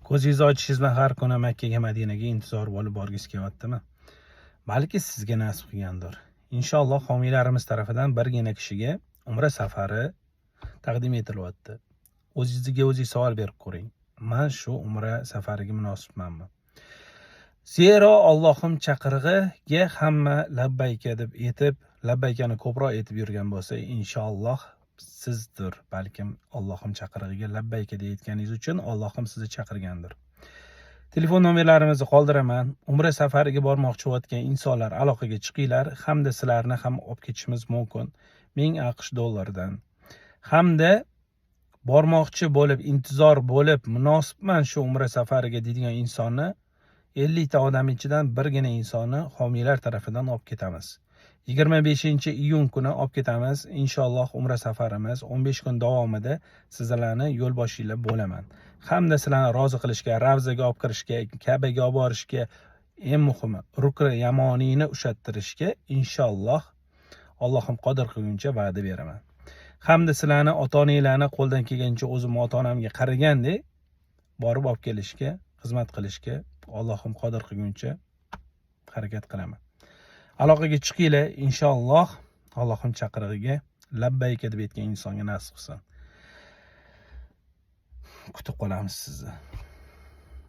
Ko'zingizni ochishingiz bilan har kuni Makkaga, Madinaga intizor bo'lib borgis kelyaptimi? Balki sizga nasib qilgandir. Inshaalloh homiylarimiz tarafidan birgina kishiga umra safari taqdim etilyapti. O'zingizga o'zingiz savol berib ko'ring. Men shu umra safariga munosibmanmi? Zero Allohim chaqirig'iga hamma labbayka deb aytib, labbaykani ko'proq aytib yurgan bo'lsa, inshaalloh sizdir. Balkim Allohim chaqirig'iga labbayka deyotganingiz uchun Allohim sizni chaqirgandir. Telefon nomerlarimizni qoldiraman. Umra safariga bormoqchi bo'layotgan insonlar aloqaga chiqinglar, hamda sizlarni ham olib ketishimiz mumkin. 1000 AQSh dollaridan. Hamda bormoqchi bo'lib, intizor bo'lib, munosibman shu umra safariga deydigan insonni 50 ta odam ichidan birgina insonni homiylar tarafidan olib ketamiz. 25-iyun kuni olib ketamiz. Inshaalloh umra safarimiz 15 kun davomida sizlarni yo'l boshinglar bo'laman. Hamda sizlarni rozi qilishga, Ravzaga olib kirishga, Ka'baga olib borishga, eng muhimi rukni yamoniyni ushattirishga inshaalloh Allohim qodir qilguncha va'da beraman. Hamda sizlarni ota-onalarni qo'ldan kelgancha o'zim ota-onamga qaragandek borib olib kelishga, xizmat qilishga Allohim qodir qilguncha harakat qilaman. Aloqaga chiqinglar, inshaalloh Allohim chaqirig'iga labbayka deb aytgan insonga nasib qilsin. Kutib qolamiz sizni.